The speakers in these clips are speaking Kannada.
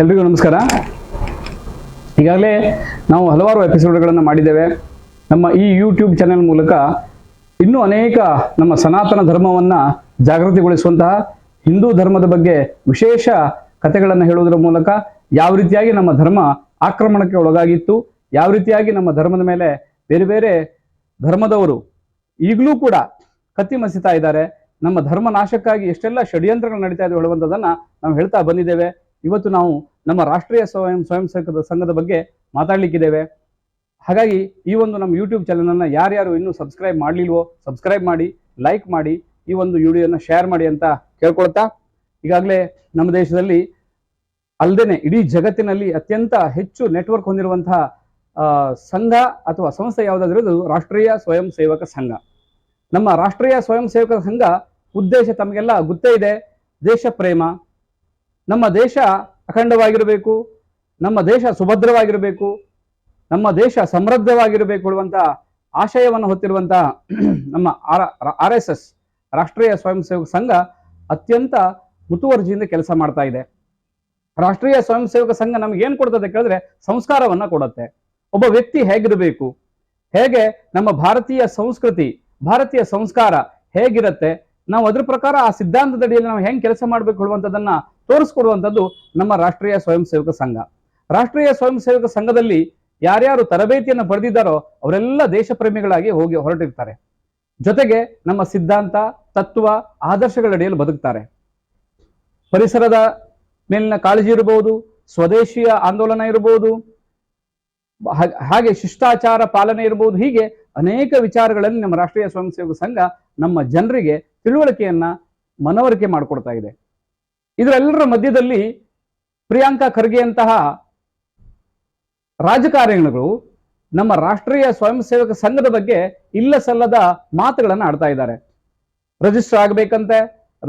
ಎಲ್ರಿಗೂ ನಮಸ್ಕಾರ. ಈಗಾಗಲೇ ನಾವು ಹಲವಾರು ಎಪಿಸೋಡ್ಗಳನ್ನು ಮಾಡಿದ್ದೇವೆ. ನಮ್ಮ ಈ ಯೂಟ್ಯೂಬ್ ಚಾನೆಲ್ ಮೂಲಕ ಇನ್ನೂ ಅನೇಕ ನಮ್ಮ ಸನಾತನ ಧರ್ಮವನ್ನು ಜಾಗೃತಿಗೊಳಿಸುವಂತಹ ಹಿಂದೂ ಧರ್ಮದ ಬಗ್ಗೆ ವಿಶೇಷ ಕಥೆಗಳನ್ನು ಹೇಳುವುದರ ಮೂಲಕ ಯಾವ ರೀತಿಯಾಗಿ ನಮ್ಮ ಧರ್ಮ ಆಕ್ರಮಣಕ್ಕೆ ಒಳಗಾಗಿತ್ತು, ಯಾವ ರೀತಿಯಾಗಿ ನಮ್ಮ ಧರ್ಮದ ಮೇಲೆ ಬೇರೆ ಬೇರೆ ಧರ್ಮದವರು ಈಗಲೂ ಕೂಡ ಕತ್ತಿ ಮಸಿತಾ ಇದ್ದಾರೆ, ನಮ್ಮ ಧರ್ಮ ನಾಶಕ್ಕಾಗಿ ಎಷ್ಟೆಲ್ಲ ಷಡ್ಯಂತ್ರಗಳು ನಡೀತಾ ಇದೆ ಹೇಳುವಂಥದ್ದನ್ನು ನಾವು ಹೇಳ್ತಾ ಬಂದಿದ್ದೇವೆ. ಇವತ್ತು ನಾವು ನಮ್ಮ ರಾಷ್ಟ್ರೀಯ ಸ್ವಯಂ ಸೇವಕ ಸಂಘದ ಬಗ್ಗೆ ಮಾತಾಡ್ಲಿಕ್ಕಿದ್ದೇವೆ. ಹಾಗಾಗಿ ಈ ಒಂದು ನಮ್ಮ ಯೂಟ್ಯೂಬ್ ಚಾನಲನ್ನು ಯಾರ್ಯಾರು ಇನ್ನೂ ಸಬ್ಸ್ಕ್ರೈಬ್ ಮಾಡಲಿಲ್ವೋ ಸಬ್ಸ್ಕ್ರೈಬ್ ಮಾಡಿ, ಲೈಕ್ ಮಾಡಿ, ಈ ಒಂದು ವಿಡಿಯೋನ ಶೇರ್ ಮಾಡಿ ಅಂತ ಕೇಳ್ಕೊಳ್ತಾ, ಈಗಾಗಲೇ ನಮ್ಮ ದೇಶದಲ್ಲಿ ಅಲ್ಲದೆ ಇಡೀ ಜಗತ್ತಿನಲ್ಲಿ ಅತ್ಯಂತ ಹೆಚ್ಚು ನೆಟ್ವರ್ಕ್ ಹೊಂದಿರುವಂತಹ ಸಂಘ ಅಥವಾ ಸಂಸ್ಥೆ ಯಾವುದಾದ್ರೂ ರಾಷ್ಟ್ರೀಯ ಸ್ವಯಂ ಸೇವಕ ಸಂಘ. ನಮ್ಮ ರಾಷ್ಟ್ರೀಯ ಸ್ವಯಂ ಸೇವಕ ಸಂಘ ಉದ್ದೇಶ ತಮಗೆಲ್ಲ ಗೊತ್ತೇ ಇದೆ. ದೇಶ ಪ್ರೇಮ, ನಮ್ಮ ದೇಶ ಅಖಂಡವಾಗಿರಬೇಕು, ನಮ್ಮ ದೇಶ ಸುಭದ್ರವಾಗಿರಬೇಕು, ನಮ್ಮ ದೇಶ ಸಮೃದ್ಧವಾಗಿರಬೇಕು ಹೇಳುವಂಥ ಆಶಯವನ್ನು ಹೊತ್ತಿರುವಂಥ ನಮ್ಮ RSS ರಾಷ್ಟ್ರೀಯ ಸ್ವಯಂ ಸೇವಕ ಸಂಘ ಅತ್ಯಂತ ಮುತುವರ್ಜಿಯಿಂದ ಕೆಲಸ ಮಾಡ್ತಾ ಇದೆ. ರಾಷ್ಟ್ರೀಯ ಸ್ವಯಂ ಸೇವಕ ಸಂಘ ನಮ್ಗೆ ಏನು ಕೊಡ್ತದೆ ಕೇಳಿದ್ರೆ ಸಂಸ್ಕಾರವನ್ನ ಕೊಡುತ್ತೆ. ಒಬ್ಬ ವ್ಯಕ್ತಿ ಹೇಗಿರಬೇಕು, ಹೇಗೆ ನಮ್ಮ ಭಾರತೀಯ ಸಂಸ್ಕೃತಿ, ಭಾರತೀಯ ಸಂಸ್ಕಾರ ಹೇಗಿರುತ್ತೆ, ನಾವು ಅದ್ರ ಪ್ರಕಾರ ಆ ಸಿದ್ಧಾಂತದಡಿಯಲ್ಲಿ ನಾವು ಹೆಂಗೆ ಕೆಲಸ ಮಾಡಬೇಕು ಹೇಳುವಂಥದ್ದನ್ನ ತೋರಿಸ್ಕೊಡುವಂಥದ್ದು ನಮ್ಮ ರಾಷ್ಟ್ರೀಯ ಸ್ವಯಂ ಸೇವಕ ಸಂಘ. ರಾಷ್ಟ್ರೀಯ ಸ್ವಯಂ ಸೇವಕ ಸಂಘದಲ್ಲಿ ಯಾರ್ಯಾರು ತರಬೇತಿಯನ್ನು ಪಡೆದಿದ್ದಾರೋ ಅವರೆಲ್ಲ ದೇಶ ಪ್ರೇಮಿಗಳಾಗಿ ಹೋಗಿ ಹೊರಟಿರ್ತಾರೆ. ಜೊತೆಗೆ ನಮ್ಮ ಸಿದ್ಧಾಂತ, ತತ್ವ, ಆದರ್ಶಗಳಡಿಯಲ್ಲಿ ಬದುಕ್ತಾರೆ. ಪರಿಸರದ ಮೇಲಿನ ಕಾಳಜಿ ಇರಬಹುದು, ಸ್ವದೇಶಿಯ ಆಂದೋಲನ ಇರಬಹುದು, ಹಾಗೆ ಶಿಷ್ಟಾಚಾರ ಪಾಲನೆ ಇರಬಹುದು. ಹೀಗೆ ಅನೇಕ ವಿಚಾರಗಳಲ್ಲಿ ನಮ್ಮ ರಾಷ್ಟ್ರೀಯ ಸ್ವಯಂ ಸೇವಕ ಸಂಘ ನಮ್ಮ ಜನರಿಗೆ ತಿಳುವಳಿಕೆಯನ್ನ ಮನವರಿಕೆ ಮಾಡಿಕೊಡ್ತಾ ಇದೆ. ಇದರೆಲ್ಲರ ಮಧ್ಯದಲ್ಲಿ ಪ್ರಿಯಾಂಕಾ ಖರ್ಗೆಯಂತಹ ರಾಜಕಾರಣಿಗಳು ನಮ್ಮ ರಾಷ್ಟ್ರೀಯ ಸ್ವಯಂ ಸೇವಕ ಸಂಘದ ಬಗ್ಗೆ ಇಲ್ಲ ಸಲ್ಲದ ಮಾತುಗಳನ್ನು ಆಡ್ತಾ ಇದ್ದಾರೆ. ರಿಜಿಸ್ಟರ್ ಆಗ್ಬೇಕಂತೆ,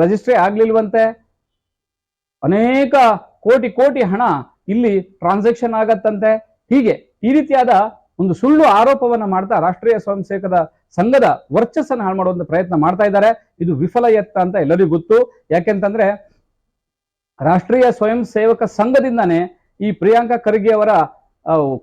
ರಿಜಿಸ್ಟ್ರೇ ಆಗ್ಲಿಲ್ವಂತೆ, ಅನೇಕ ಕೋಟಿ ಕೋಟಿ ಹಣ ಇಲ್ಲಿ ಟ್ರಾನ್ಸಾಕ್ಷನ್ ಆಗತ್ತಂತೆ. ಹೀಗೆ ಈ ರೀತಿಯಾದ ಒಂದು ಸುಳ್ಳು ಆರೋಪವನ್ನ ಮಾಡ್ತಾ ರಾಷ್ಟ್ರೀಯ ಸ್ವಯಂ ಸೇವಕದ ಸಂಘದ ವರ್ಚಸ್ಸನ್ನು ಹಾಳು ಮಾಡುವಂತ ಪ್ರಯತ್ನ ಮಾಡ್ತಾ ಇದ್ದಾರೆ. ಇದು ವಿಫಲ ಯತ್ನ ಅಂತ ಎಲ್ಲರಿಗೂ ಗೊತ್ತು. ಯಾಕೆಂತಂದ್ರೆ ರಾಷ್ಟ್ರೀಯ ಸ್ವಯಂ ಸೇವಕ ಸಂಘದಿಂದಾನೇ ಈ ಪ್ರಿಯಾಂಕಾ ಖರ್ಗೆ ಅವರ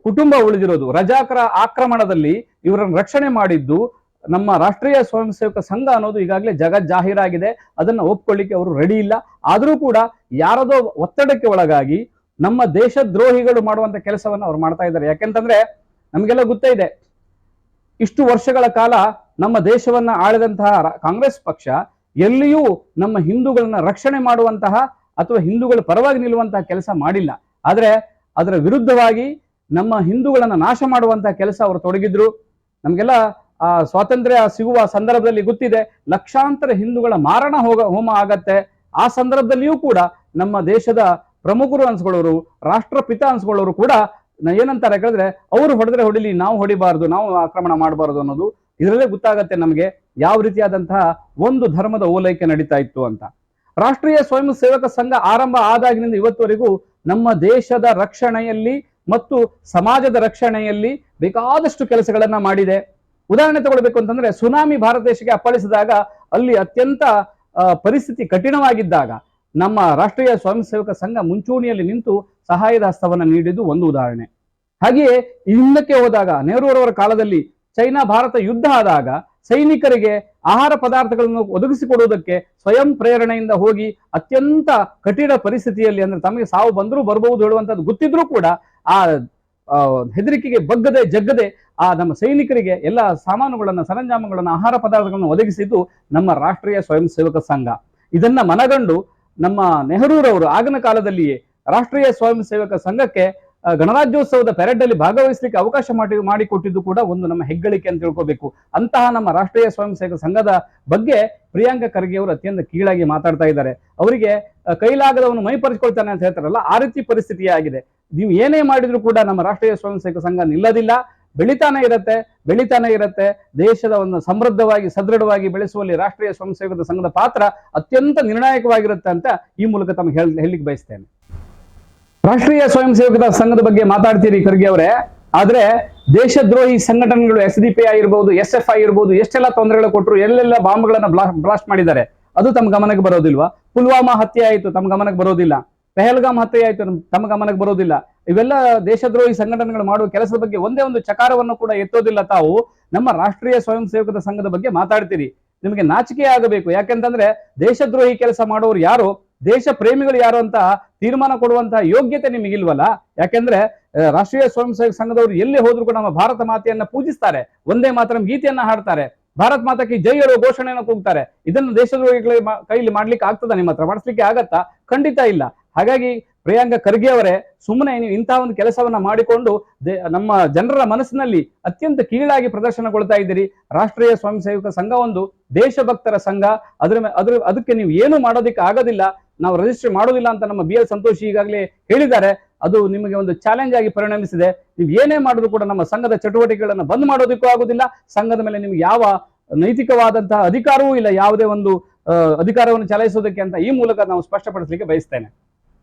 ಕುಟುಂಬ ಉಳಿದಿರೋದು. ರಜಾಕರ ಆಕ್ರಮಣದಲ್ಲಿ ಇವರನ್ನು ರಕ್ಷಣೆ ಮಾಡಿದ್ದು ನಮ್ಮ ರಾಷ್ಟ್ರೀಯ ಸ್ವಯಂ ಸೇವಕ ಸಂಘ ಅನ್ನೋದು ಈಗಾಗಲೇ ಜಗಜ್ಜಾಹೀರಾಗಿದೆ. ಅದನ್ನ ಒಪ್ಕೊಳ್ಳಿಕ್ಕೆ ಅವರು ರೆಡಿ ಇಲ್ಲ. ಆದರೂ ಕೂಡ ಯಾರದೋ ಒತ್ತಡಕ್ಕೆ ಒಳಗಾಗಿ ನಮ್ಮ ದೇಶದ್ರೋಹಿಗಳು ಮಾಡುವಂತ ಕೆಲಸವನ್ನು ಅವ್ರು ಮಾಡ್ತಾ ಇದ್ದಾರೆ. ಯಾಕೆಂತಂದ್ರೆ ನಮಗೆಲ್ಲ ಗೊತ್ತೇ ಇದೆ, ಇಷ್ಟು ವರ್ಷಗಳ ಕಾಲ ನಮ್ಮ ದೇಶವನ್ನ ಆಳಿದಂತಹ ಕಾಂಗ್ರೆಸ್ ಪಕ್ಷ ಎಲ್ಲಿಯೂ ನಮ್ಮ ಹಿಂದೂಗಳನ್ನ ರಕ್ಷಣೆ ಮಾಡುವಂತಹ ಅಥವಾ ಹಿಂದೂಗಳ ಪರವಾಗಿ ನಿಲ್ಲುವಂತಹ ಕೆಲಸ ಮಾಡಿಲ್ಲ. ಆದ್ರೆ ಅದರ ವಿರುದ್ಧವಾಗಿ ನಮ್ಮ ಹಿಂದೂಗಳನ್ನ ನಾಶ ಮಾಡುವಂತಹ ಕೆಲಸ ಅವರು ತೊಡಗಿದ್ರು. ನಮ್ಗೆಲ್ಲ ಸ್ವಾತಂತ್ರ್ಯ ಸಿಗುವ ಸಂದರ್ಭದಲ್ಲಿ ಗೊತ್ತಿದೆ, ಲಕ್ಷಾಂತರ ಹಿಂದೂಗಳ ಮಾರಣ ಹೋಮ ಆಗತ್ತೆ. ಆ ಸಂದರ್ಭದಲ್ಲಿಯೂ ಕೂಡ ನಮ್ಮ ದೇಶದ ಪ್ರಮುಖರು ಅನ್ಸ್ಕೊಳ್ಳೋರು, ರಾಷ್ಟ್ರಪಿತ ಅನ್ಸ್ಕೊಳ್ಳೋರು ಕೂಡ ಏನಂತಾರೆ ಕೇಳಿದ್ರೆ, ಅವರು ಹೊಡೆದ್ರೆ ಹೊಡಿಲಿ, ನಾವು ಹೊಡಿಬಾರ್ದು, ನಾವು ಆಕ್ರಮಣ ಮಾಡಬಾರ್ದು ಅನ್ನೋದು ಇದರಲ್ಲೇ ಗೊತ್ತಾಗತ್ತೆ ನಮಗೆ ಯಾವ ರೀತಿಯಾದಂತಹ ಒಂದು ಧರ್ಮದ ಓಲೈಕೆ ನಡೀತಾ ಇತ್ತು ಅಂತ. ರಾಷ್ಟ್ರೀಯ ಸ್ವಯಂ ಸೇವಕ ಸಂಘ ಆರಂಭ ಆದಾಗಿನಿಂದ ಇವತ್ತುವರೆಗೂ ನಮ್ಮ ದೇಶದ ರಕ್ಷಣೆಯಲ್ಲಿ ಮತ್ತು ಸಮಾಜದ ರಕ್ಷಣೆಯಲ್ಲಿ ಬೇಕಾದಷ್ಟು ಕೆಲಸಗಳನ್ನ ಮಾಡಿದೆ. ಉದಾಹರಣೆ ತಗೊಳ್ಬೇಕು ಅಂತಂದ್ರೆ, ಸುನಾಮಿ ಭಾರತ ದೇಶಕ್ಕೆ ಅಪ್ಪಳಿಸಿದಾಗ ಅಲ್ಲಿ ಅತ್ಯಂತ ಪರಿಸ್ಥಿತಿ ಕಠಿಣವಾಗಿದ್ದಾಗ ನಮ್ಮ ರಾಷ್ಟ್ರೀಯ ಸ್ವಯಂ ಸೇವಕ ಸಂಘ ಮುಂಚೂಣಿಯಲ್ಲಿ ನಿಂತು ಸಹಾಯದ ಹಸ್ತವನ್ನು ನೀಡಿದ್ದು ಒಂದು ಉದಾಹರಣೆ. ಹಾಗೆಯೇ ಹಿಂದಕ್ಕೆ ಹೋದಾಗ ನೆಹರೂರವರ ಕಾಲದಲ್ಲಿ ಚೈನಾ ಭಾರತ ಯುದ್ಧ ಆದಾಗ ಸೈನಿಕರಿಗೆ ಆಹಾರ ಪದಾರ್ಥಗಳನ್ನು ಒದಗಿಸಿಕೊಡುವುದಕ್ಕೆ ಸ್ವಯಂ ಪ್ರೇರಣೆಯಿಂದ ಹೋಗಿ ಅತ್ಯಂತ ಕಠಿಣ ಪರಿಸ್ಥಿತಿಯಲ್ಲಿ, ಅಂದ್ರೆ ತಮಗೆ ಸಾವು ಬಂದರೂ ಬರಬಹುದು ಹೇಳುವಂಥದ್ದು ಗೊತ್ತಿದ್ರೂ ಕೂಡ ಆ ಹೆದರಿಕೆಗೆ ಬಗ್ಗದೆ ಜಗ್ಗದೆ ಆ ನಮ್ಮ ಸೈನಿಕರಿಗೆ ಎಲ್ಲ ಸಾಮಾನುಗಳನ್ನ, ಸರಂಜಾಮುಗಳನ್ನ, ಆಹಾರ ಪದಾರ್ಥಗಳನ್ನು ಒದಗಿಸಿದ್ದು ನಮ್ಮ ರಾಷ್ಟ್ರೀಯ ಸ್ವಯಂ ಸೇವಕ ಸಂಘ. ಇದನ್ನ ಮನಗಂಡು ನಮ್ಮ ನೆಹರೂರವರು ಆಗಿನ ಕಾಲದಲ್ಲಿಯೇ ರಾಷ್ಟ್ರೀಯ ಸ್ವಯಂ ಸೇವಕ ಸಂಘಕ್ಕೆ ಗಣರಾಜ್ಯೋತ್ಸವದ ಪೆರೇಡ್ ಅಲ್ಲಿ ಭಾಗವಹಿಸಲಿಕ್ಕೆ ಅವಕಾಶ ಮಾಡಿಕೊಟ್ಟಿದ್ದು ಕೂಡ ಒಂದು ನಮ್ಮ ಹೆಗ್ಗಳಿಕೆ ಅಂತ ತಿಳ್ಕೋಬೇಕು. ಅಂತಹ ನಮ್ಮ ರಾಷ್ಟ್ರೀಯ ಸ್ವಯಂ ಸೇವಕ ಸಂಘದ ಬಗ್ಗೆ ಪ್ರಿಯಾಂಕಾ ಖರ್ಗೆ ಅವರು ಅತ್ಯಂತ ಕೀಳಾಗಿ ಮಾತಾಡ್ತಾ ಇದ್ದಾರೆ. ಅವರಿಗೆ ಕೈಲಾಗದವನು ಮೈ ಪರಿಚ್ಕೊಳ್ತಾನೆ ಅಂತ ಹೇಳ್ತಾರಲ್ಲ, ಆ ರೀತಿ ಪರಿಸ್ಥಿತಿ ಆಗಿದೆ. ನೀವು ಏನೇ ಮಾಡಿದ್ರು ಕೂಡ ನಮ್ಮ ರಾಷ್ಟ್ರೀಯ ಸ್ವಯಂ ಸೇವಕ ಸಂಘ ನಿಲ್ಲದಿಲ್ಲ, ಬೆಳಿತಾನೆ ಇರುತ್ತೆ. ದೇಶದ ಒಂದು ಸಮೃದ್ಧವಾಗಿ ಸದೃಢವಾಗಿ ಬೆಳೆಸುವಲ್ಲಿ ರಾಷ್ಟ್ರೀಯ ಸ್ವಯಂ ಸೇವಕ ಸಂಘದ ಪಾತ್ರ ಅತ್ಯಂತ ನಿರ್ಣಾಯಕವಾಗಿರುತ್ತೆ ಅಂತ ಈ ಮೂಲಕ ತಮಗೆ ಹೇಳಲಿಕ್ಕೆ ಬಯಸ್ತೇನೆ. ರಾಷ್ಟ್ರೀಯ ಸ್ವಯಂ ಸೇವಕ ಸಂಘದ ಬಗ್ಗೆ ಮಾತಾಡ್ತೀರಿ ಖರ್ಗೆ ಅವರೇ, ಆದ್ರೆ ದೇಶದ್ರೋಹಿ ಸಂಘಟನೆಗಳು SDP ಆಗಿರ್ಬೋದು, SFI ಇರ್ಬೋದು, ಎಷ್ಟೆಲ್ಲ ತೊಂದರೆಗಳು ಕೊಟ್ಟರು, ಎಲ್ಲೆಲ್ಲ ಬಾಂಬ್ಗಳನ್ನ ಬ್ಲಾಸ್ಟ್ ಮಾಡಿದ್ದಾರೆ, ಅದು ತಮ್ಮ ಗಮನಕ್ಕೆ ಬರೋದಿಲ್ವಾ? ಪುಲ್ವಾಮಾ ಹತ್ಯೆ ಆಯಿತು, ತಮ್ಮ ಗಮನಕ್ಕೆ ಬರೋದಿಲ್ಲ. ಪೆಹಲ್ಗಾಮ್ ಹತ್ಯೆ ಆಯ್ತು, ತಮ್ಮ ಗಮನಕ್ಕೆ ಬರೋದಿಲ್ಲ. ಇವೆಲ್ಲ ದೇಶದ್ರೋಹಿ ಸಂಘಟನೆಗಳು ಮಾಡುವ ಕೆಲಸದ ಬಗ್ಗೆ ಒಂದೇ ಒಂದು ಚಕಾರವನ್ನು ಕೂಡ ಎತ್ತೋದಿಲ್ಲ. ತಾವು ನಮ್ಮ ರಾಷ್ಟ್ರೀಯ ಸ್ವಯಂ ಸೇವಕರ ಸಂಘದ ಬಗ್ಗೆ ಮಾತಾಡ್ತೀರಿ, ನಿಮಗೆ ನಾಚಿಕೆ ಆಗಬೇಕು. ಯಾಕೆಂತಂದ್ರೆ ದೇಶದ್ರೋಹಿ ಕೆಲಸ ಮಾಡೋರು ಯಾರು, ದೇಶ ಪ್ರೇಮಿಗಳು ಯಾರು ಅಂತ ತೀರ್ಮಾನ ಕೊಡುವಂತಹ ಯೋಗ್ಯತೆ ನಿಮಗಿಲ್ವಲ್ಲ. ಯಾಕೆಂದ್ರೆ ರಾಷ್ಟ್ರೀಯ ಸ್ವಯಂ ಸೇವಕ ಸಂಘದವರು ಎಲ್ಲಿ ಹೋದ್ರು ಕೂಡ ನಮ್ಮ ಭಾರತ ಮಾತೆಯನ್ನ ಪೂಜಿಸ್ತಾರೆ, ಒಂದೇ ಮಾತ್ರ ಗೀತೆಯನ್ನ ಹಾಡ್ತಾರೆ, ಭಾರತ್ ಮಾತಾ ಕಿ ಜೈ ಹೇಳುವ ಘೋಷಣೆಯನ್ನು ಕೂಗ್ತಾರೆ. ಇದನ್ನು ದೇಶದ್ರೋಹಿಗಳ ಕೈಲಿ ಮಾಡ್ಲಿಕ್ಕೆ ಆಗ್ತದ? ನಿಮ್ಮ ಹತ್ರ ಮಾಡಿಸ್ಲಿಕ್ಕೆ ಆಗತ್ತಾ? ಖಂಡಿತ ಇಲ್ಲ. ಹಾಗಾಗಿ ಪ್ರಿಯಾಂಕಾ ಖರ್ಗೆ ಅವರೇ, ಸುಮ್ಮನೆ ನೀವು ಇಂತಹ ಒಂದು ಕೆಲಸವನ್ನ ಮಾಡಿಕೊಂಡು ನಮ್ಮ ಜನರ ಮನಸ್ಸಿನಲ್ಲಿ ಅತ್ಯಂತ ಕೀಳಾಗಿ ಪ್ರದರ್ಶನಗೊಳ್ತಾ ಇದ್ದೀರಿ. ರಾಷ್ಟ್ರೀಯ ಸ್ವಯಂ ಸೇವಕ ಸಂಘ ಒಂದು ದೇಶಭಕ್ತರ ಸಂಘ, ಅದಕ್ಕೆ ನೀವು ಏನು ಮಾಡೋದಕ್ಕೆ ಆಗೋದಿಲ್ಲ, ನಾವು ರಿಜಿಸ್ಟರ್ ಮಾಡೋದಿಲ್ಲ ಅಂತ ನಮ್ಮ BL ಸಂತೋಷ್ ಈಗಾಗಲೇ ಹೇಳಿದ್ದಾರೆ. ಅದು ನಿಮಗೆ ಒಂದು ಚಾಲೆಂಜ್ ಆಗಿ ಪರಿಣಮಿಸಿದೆ. ನೀವು ಏನೇ ಮಾಡಿದ್ರು ಕೂಡ ನಮ್ಮ ಸಂಘದ ಚಟುವಟಿಕೆಗಳನ್ನು ಬಂದ್ ಮಾಡೋದಕ್ಕೂ ಆಗುದಿಲ್ಲ. ಸಂಘದ ಮೇಲೆ ನಿಮ್ಗೆ ಯಾವ ನೈತಿಕವಾದಂತಹ ಅಧಿಕಾರವೂ ಇಲ್ಲ, ಯಾವುದೇ ಒಂದು ಅಧಿಕಾರವನ್ನು ಚಲಾಯಿಸೋದಕ್ಕೆ ಅಂತ ಈ ಮೂಲಕ ನಾವು ಸ್ಪಷ್ಟಪಡಿಸಲಿಕ್ಕೆ ಬಯಸ್ತೇನೆ.